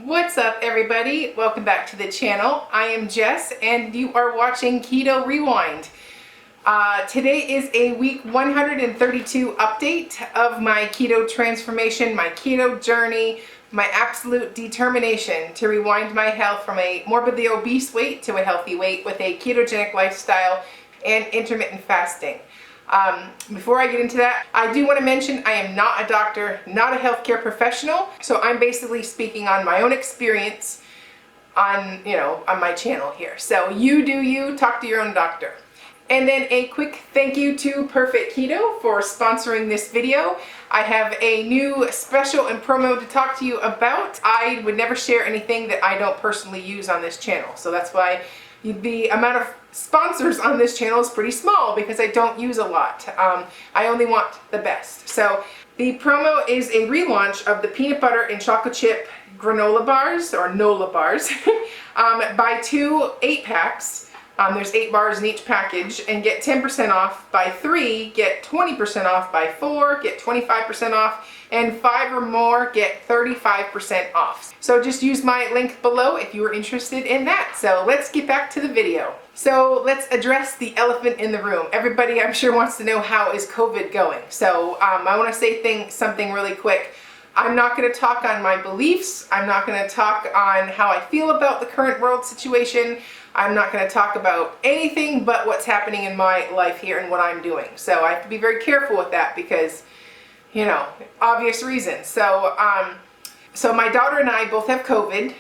What's up, everybody? Welcome back to the channel. I am Jess and you are watching Keto Rewind. Today is a week 132 update of my keto transformation, my keto journey, my absolute determination to rewind my health from a morbidly obese weight to a healthy weight with a ketogenic lifestyle and intermittent fasting. Before I get into that, I do want to mention I am not a doctor, not a healthcare professional, so I'm basically speaking on my own experience on my channel here. So you do you, talk to your own doctor. And then a quick thank you to Perfect Keto for sponsoring this video. I have a new special and promo to talk to you about. I would never share anything that I don't personally use on this channel, so that's why the amount of sponsors on this channel is pretty small because I don't use a lot. I only want the best. So the promo is a relaunch of the peanut butter and chocolate chip granola bars, or Nola bars. Buy 2 8-packs. There's 8 bars in each package, and get 10% off. Buy 3, get 20% off. Buy 4, get 25% off. And 5 or more, get 35% off. So just use my link below if you are interested in that. So let's get back to the video. So let's address the elephant in the room. Everybody, I'm sure, wants to know, how is COVID going? So I want to say something really quick. I'm not going to talk on my beliefs. I'm not going to talk on how I feel about the current world situation. I'm not going to talk about anything but what's happening in my life here and what I'm doing. So I have to be very careful with that because, obvious reasons. So my daughter and I both have COVID.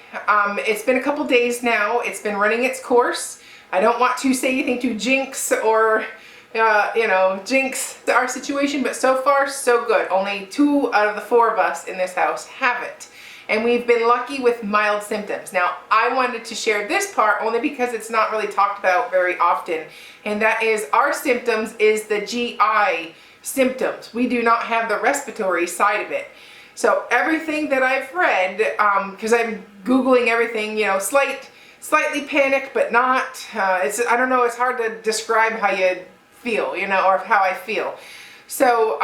It's been a couple days now. It's been running its course. I don't want to say anything to jinx or jinx our situation, but so far so good. Only 2 out of the 4 of us in this house have it. And we've been lucky with mild symptoms. Now, I wanted to share this part only because it's not really talked about very often. And that is, our symptoms is the GI symptoms. We do not have the respiratory side of it. So everything that I've read, because I'm Googling everything, slightly panicked, but not. I don't know, it's hard to describe how you feel, or how I feel. So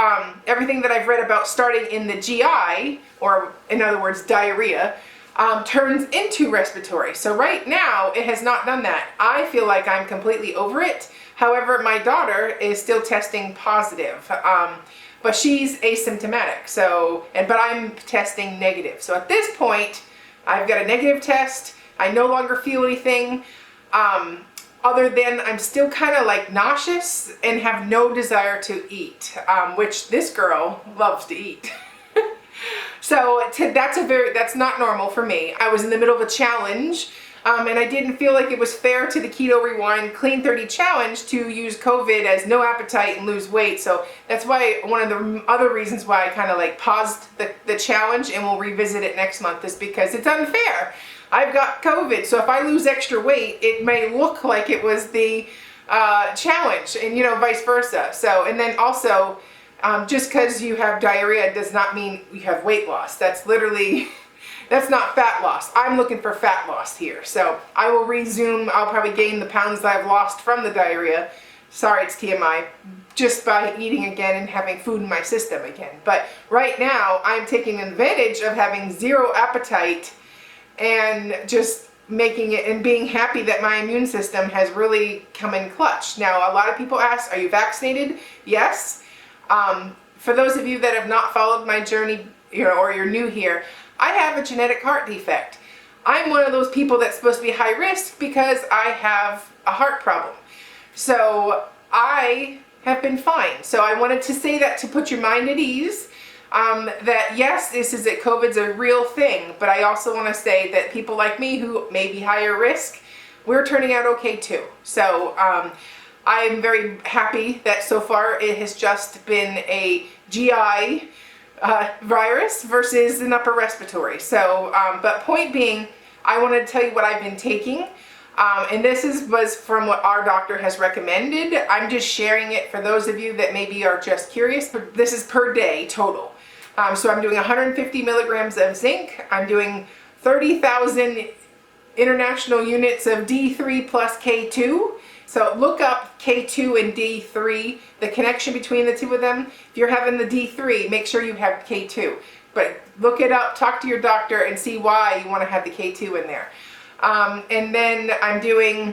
everything that I've read about starting in the GI, or in other words, diarrhea, turns into respiratory. So right now, it has not done that. I feel like I'm completely over it. However, my daughter is still testing positive, but she's asymptomatic. But I'm testing negative. So at this point, I've got a negative test. I no longer feel anything. Other than I'm still kind of like nauseous and have no desire to eat, which this girl loves to eat. So that's not normal for me. I was in the middle of a challenge, and I didn't feel like it was fair to the Keto Rewind Clean 30 challenge to use COVID as no appetite and lose weight. So that's why one of the other reasons why I kind of like paused the challenge and we'll revisit it next month is because it's unfair. I've got COVID, so if I lose extra weight, it may look like it was the challenge, and vice versa. So, and then also, just because you have diarrhea does not mean you have weight loss. That's not fat loss. I'm looking for fat loss here. So I will resume. I'll probably gain the pounds that I've lost from the diarrhea. Sorry, it's TMI. Just by eating again and having food in my system again. But right now, I'm taking advantage of having zero appetite and just making it and being happy that my immune system has really come in clutch. Now, a lot of people ask, are you vaccinated? Yes. For those of you that have not followed my journey, or you're new here, I have a genetic heart defect. I'm one of those people that's supposed to be high risk because I have a heart problem. So I have been fine. So I wanted to say that to put your mind at ease. That yes, COVID's a real thing, but I also want to say that people like me who may be higher risk, we're turning out okay too. So I'm very happy that so far it has just been a GI virus versus an upper respiratory. So, but point being, I wanted to tell you what I've been taking. And this was from what our doctor has recommended. I'm just sharing it for those of you that maybe are just curious. This is per day total. So I'm doing 150 milligrams of zinc. I'm doing 30,000 international units of D3 plus K2. So look up K2 and D3, the connection between the two of them. If you're having the D3, make sure you have K2. but look it up, talk to your doctor, and see why you want to have the K2 in there. And then I'm doing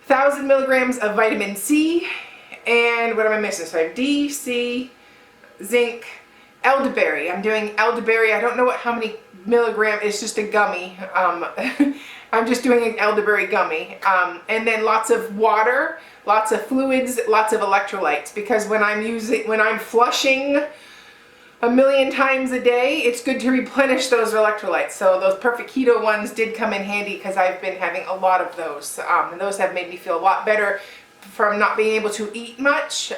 1,000 milligrams of vitamin C, and what am I missing? So I have D, C, zinc, elderberry. I'm doing elderberry. I don't know how many milligram. It's just a gummy. I'm just doing an elderberry gummy. And then lots of water, lots of fluids, lots of electrolytes, because when I'm flushing a million times a day, it's good to replenish those electrolytes. So those Perfect Keto ones did come in handy because I've been having a lot of those. And those have made me feel a lot better from not being able to eat much.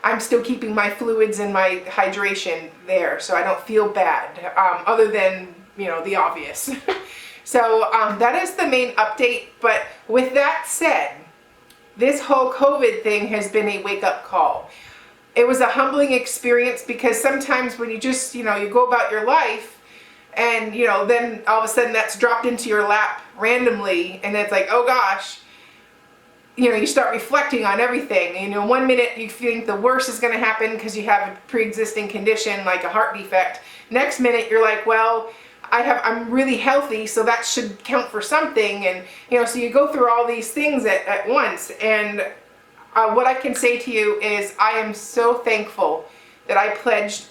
I'm still keeping my fluids and my hydration there, so I don't feel bad, other than, you know, the obvious. So that is the main update. But with that said, this whole COVID thing has been a wake-up call. It was a humbling experience, because sometimes when you just, you know, you go about your life and, you know, then all of a sudden that's dropped into your lap randomly, and it's like, oh gosh, you know, you start reflecting on everything. You know, one minute you think the worst is going to happen because you have a pre-existing condition like a heart defect. Next minute you're like, well, I'm really healthy, so that should count for something. And, you know, so you go through all these things at once. And what I can say to you is I am so thankful that I pledged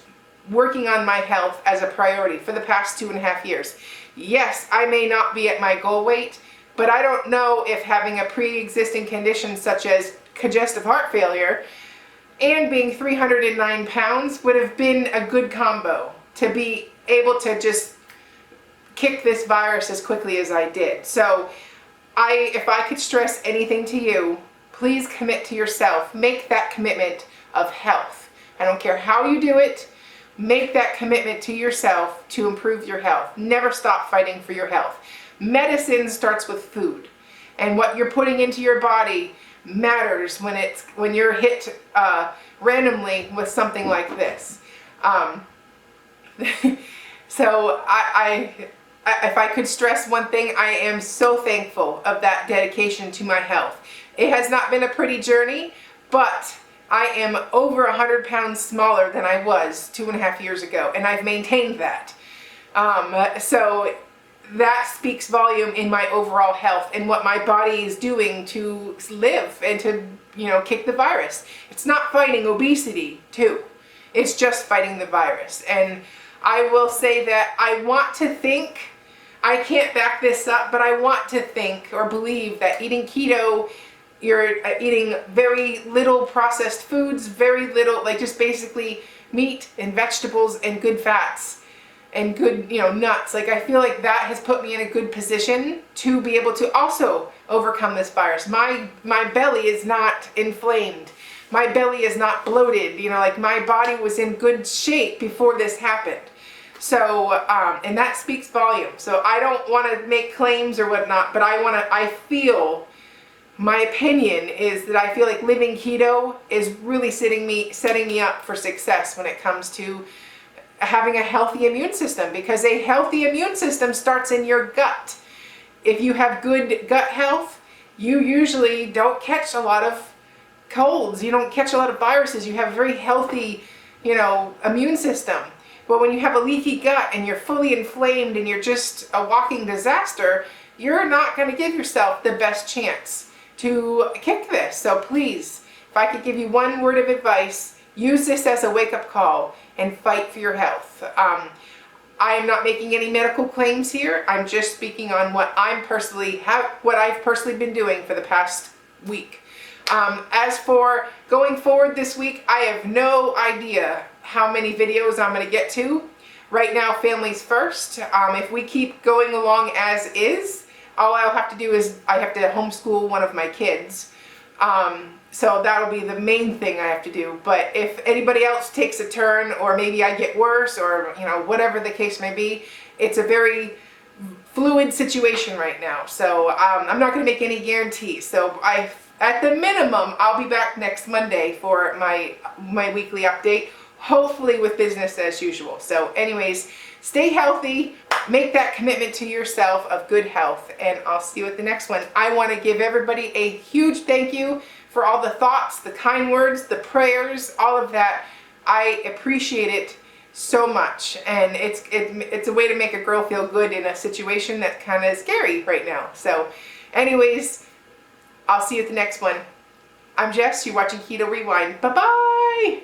working on my health as a priority for the past 2.5 years. Yes, I may not be at my goal weight, but I don't know if having a pre-existing condition such as congestive heart failure and being 309 pounds would have been a good combo to be able to just kick this virus as quickly as I did. So if I could stress anything to you, please commit to yourself. Make that commitment of health. I don't care how you do it. Make that commitment to yourself to improve your health. Never stop fighting for your health. Medicine starts with food, and what you're putting into your body matters when you're hit randomly with something like this. So if I could stress one thing, I am so thankful of that dedication to my health. It has not been a pretty journey, but I am over 100 pounds smaller than I was 2.5 years ago, and I've maintained that. So that speaks volume in my overall health and what my body is doing to live and to, you know, kick the virus. It's not fighting obesity too. It's just fighting the virus. And I will say that I want to think, I can't back this up, but I want to think or believe that eating keto, you're eating very little processed foods, very little, like just basically meat and vegetables and good fats and good, you know, nuts. Like I feel like that has put me in a good position to be able to also overcome this virus. My belly is not inflamed. My belly is not bloated. You know, like my body was in good shape before this happened. So, and that speaks volume. So I don't want to make claims or whatnot, but I feel, my opinion is that I feel like living keto is really setting me up for success when it comes to having a healthy immune system, because a healthy immune system starts in your gut. If you have good gut health, you usually don't catch a lot of colds. You don't catch a lot of viruses. You have a very healthy, you know, immune system. But when you have a leaky gut and you're fully inflamed and you're just a walking disaster, you're not going to give yourself the best chance to kick this. So please, if I could give you one word of advice, use this as a wake-up call and fight for your health. I am not making any medical claims here. I'm just speaking on what I've personally been doing for the past week. As for going forward this week, I have no idea how many videos I'm going to get to. Right now, family's first. If we keep going along as is, all I'll have to do is I have to homeschool one of my kids. So that'll be the main thing I have to do. But if anybody else takes a turn, or maybe I get worse, or, you know, whatever the case may be, it's a very fluid situation right now. So I'm not going to make any guarantees. So at the minimum, I'll be back next Monday for my weekly update, hopefully with business as usual. So anyways, stay healthy, make that commitment to yourself of good health, and I'll see you at the next one. I want to give everybody a huge thank you for all the thoughts, the kind words, the prayers, all of that. I appreciate it so much, and it's a way to make a girl feel good in a situation that's kind of scary right now. So anyways, I'll see you at the next one. I'm Jess, you're watching Keto Rewind. Bye bye.